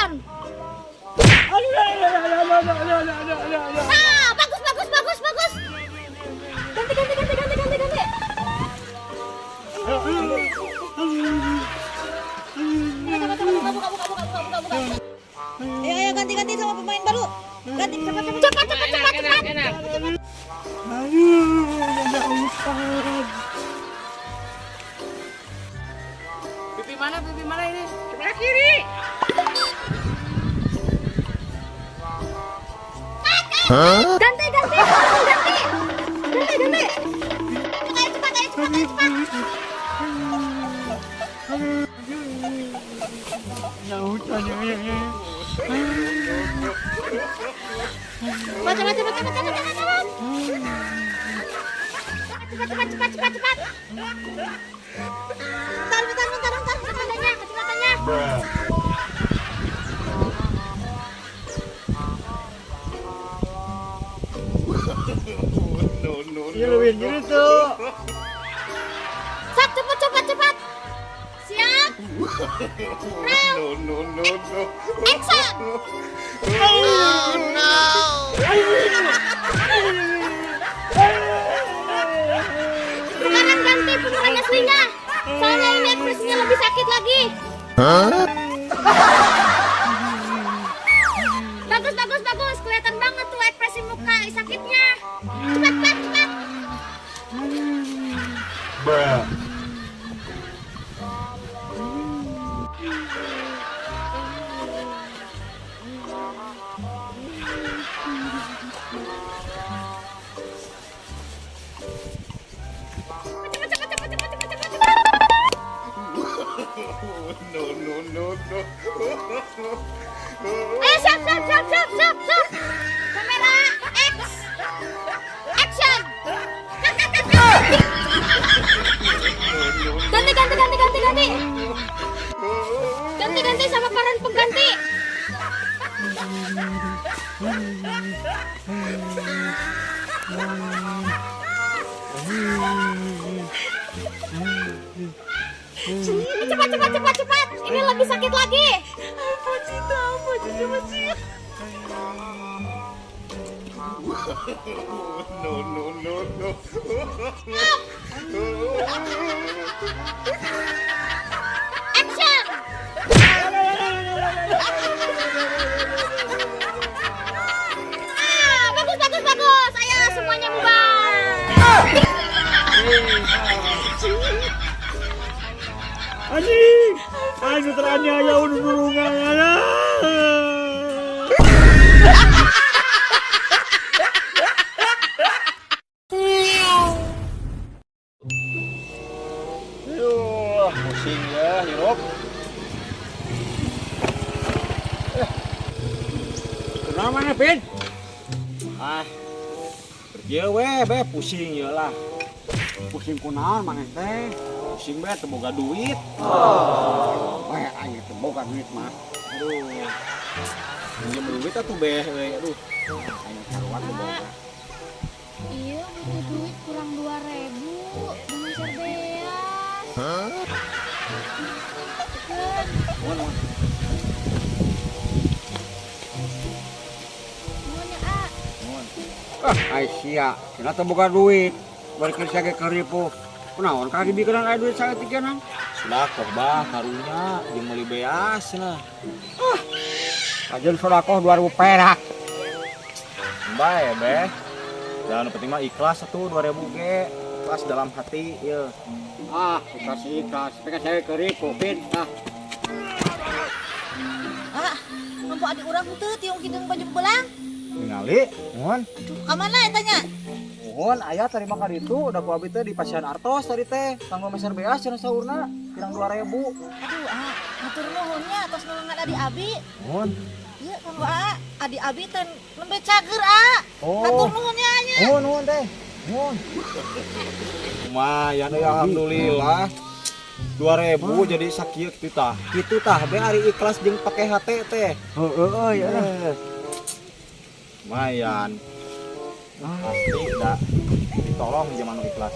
action. Bagus. Ganti. Ayo ganti sama pemain baru. Ganti cepat. Enak. Pipi mana ini? Sebelah kiri. Ganti. Cepat. Bentar, kecepatannya. Iya lebih gitu. Sak, cepat. Siap. Action. Oh no. Sekarang ganti pemeran aslinya. Soalnya ini ekspresinya lebih sakit lagi. Bagus. Kelihatan banget tuh ekspresi muka sakitnya. Cepat. Ayo siap. Kamera X. Action. Ganti sama peran pengganti. Cepat. Ini lebih sakit lagi. Apa sih masih? No. Action. Bagus. Ayo semuanya bubar. Anjing, ayo teraniaya urung-urungan. Pusing ya, hirup. Kenapa nih, Pin? Kerja be pusing ya lah. Pusing kunaon maneh teh? Pusing be teu boga duit. Bae aya teu boga duit mah. Aduh. Pinjem duit atuh be, aduh. Aya karuan teu boga. Iya, butuh duit kurang 2.000 dengan serbeas. Nuhun ya, Aisyah, kena teu boga duit. Bari kerja ge keripu. Kunaon ka dibikeun aya duit saeutikna? Sedekah bah karunya jeung meuli beas lah. Kajen sedekah 2000 perak. Bae beh. Dan penting mah ikhlas atuh 2000 ge. Ikhlas dalam hati ieu. Ikhlas. Peka saya keripu Pin. mampu adik urang teu tiung kideung baju belang. Ningali, nuhun. Ka mana eta nya? Nuhun, aya terima ka ditu, da ku abi teh di Pasian Artos tadi teh. Kanggo meser beas cenah saurna, kirang 2000. Aduh, matur nuhun nya tos nulungan adik abi. Nuhun. Ieu kanggo adik abi teh nembe cager Matur nuhun nya nya. Nuhun teh. Nuhun. Lumayan euy alhamdulillah. 2000 jadi sakieu kitu tah. Kitu tah be ari ikhlas jeung pake hate teh. Heeh ya. Lumayan. Pasti da ditolong zaman nu ikhlas.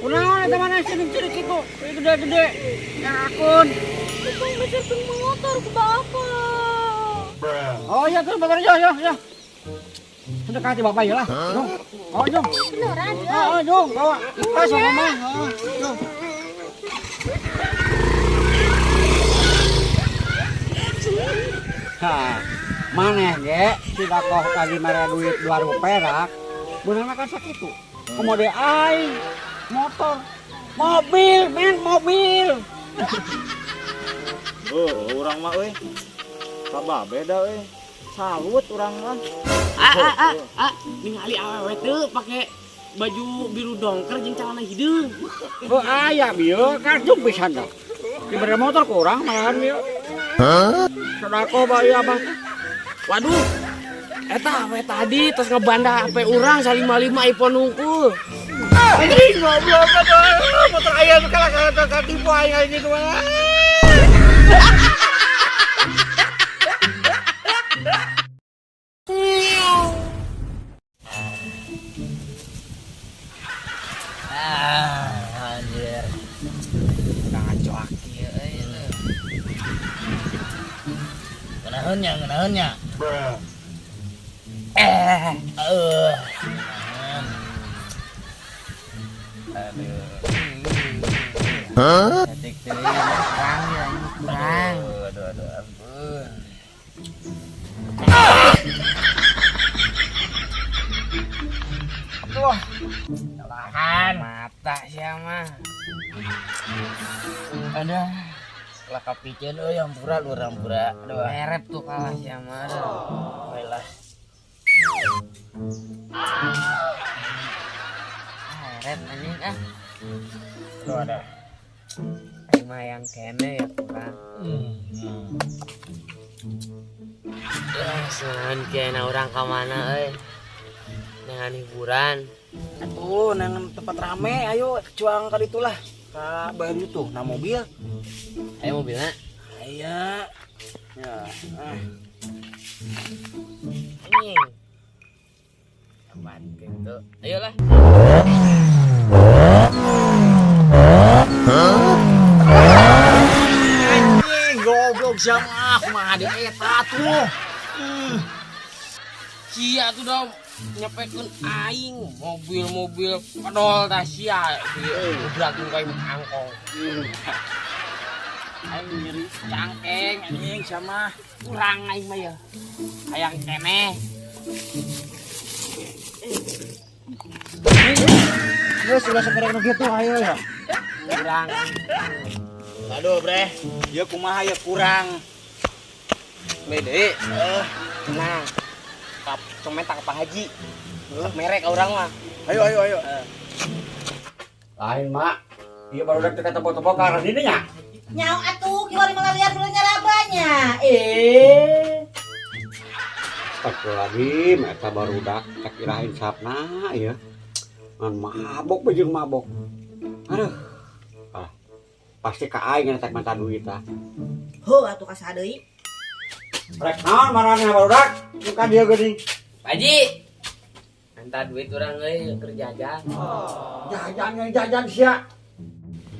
Kunaon eta mana cedik-cedik kitu? Gede-gede. Ya akun. Tukang beserkan motor ke bapak. Oh iya tuh motor ya. Mendekati bapak ya lah. Jom. Oh jom. Beneran ya? Oh jom bawa. Ikhlas sama mah. Oh jom. Hah, maneh ge si Dakoh tadi mere duit 2.000 perak. Beunang kan sakitu. Komode aing motor. Mobil, men, mobil. Urang mah euy. Sabab beda euy. Salut urang mah. Ningali awewe teu pake baju biru dongker jeung celana hideung. Oh aya bieu karjum pisan dah. Dibere motor ke urang malahan bieu. Sedako bae abang. Waduh. Eta we tadi tos ngebanda HP urang 555 iPhone unggul. Anjing goblok atuh. Motor aya kala katipu aing gitu mah. Anjir. Ngaco aki euy. Ngeunaheunnya. Hah? Detik deui kurang ya, kurang. Aduh, ampun. Aduh. Tahan mata sia mah. Ada lah kapikeun euy ampura urang pura. Aduh, merep tuh kalah sia mah. Baiklah. Merep anjing ah. Tuh ada. Lima yang kene ya kurang. Sen kena orang ke mana dengan hiburan. Atuh nang tempat rame ayo cuang ka ditu lah. Ka baru tuh na mobil. Ayo mobilnya. Aya. Ya. Anjing. Aman gitu. Ayolah. Anjing goblok sama kumaha di eta tuh. Cia tuh dong nyepekeun aing mobil-mobil pedol tah sia ubrakeun ka imah angkong. Aing nyeri cangkeng anjing sama kurang aing mah ya. Hayang keneh. Geus sudah saperek gitu ayo ya. Kurang. Aduh bre, ieu kumaha ya kurang. Bede. Nah. Kap cometak Pak Haji. Merek orang mah. Ayo. Lain mak, ieu baru dak teka tepok-tepok ka arah dieu nya. Nyau atuh kiwari malalian dulu nyarabanya. Astagfirullahaladzim, eta baru dak tak kirain sapna ya. Ngan mabok bejeung mabok. Aduh. Pasti ka aing ngetek mata duit tah. Heuh atuh ka sadeui. Rek naon marana barudak? Bukan dia geuning. Pak Haji. Anta duit urang euy keur jajan. Jajan sia.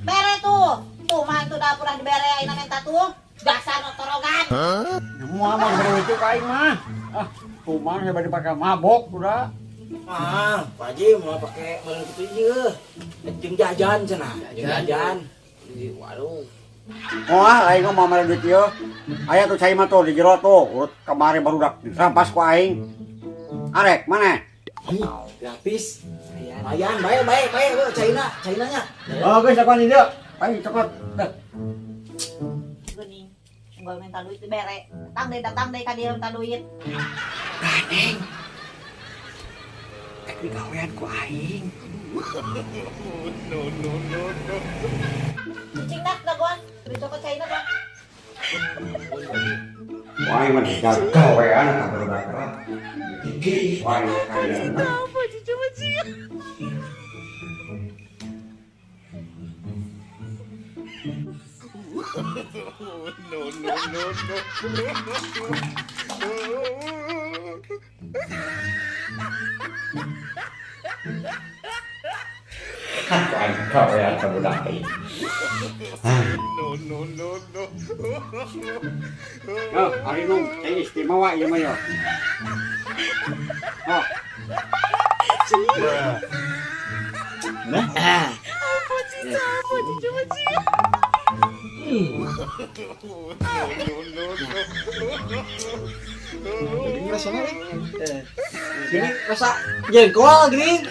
Bere tuh. Tuh mah tuh dapur dibere ayeuna menta tuh. Dasar notorogan. Semua mah bere itu ka aing mah. Ah, kumaha bade pake mabok udah. Pak Haji mau pakai malam gitu ieu. Jeung jajan cenah. Jajan Di warung. Moal aing mah mere duit ieu. Aya tuh cai mah tuh di jero tuh. Urut kamari barudak dirampas ku aing. Arek mana? gratis. Lumayan, baik China nya. Oh, geus sakuan di dieu. Aing cokot. Geuning. Unggal menta duit dibere. Datang deui ka dieu menta duit. Gadeng. Tek digawean ku aing. Cicing nak dagoan. Duit cokot China kan. Wah, mana gawean ka barudak lah. Wah, kaya. Apa cucu masih? Kau ya kamu dapat. Oh, hari nu teh istimewa ieu mah ya. Oh. Nah. Gini rasanya gini rasa jengkol gini.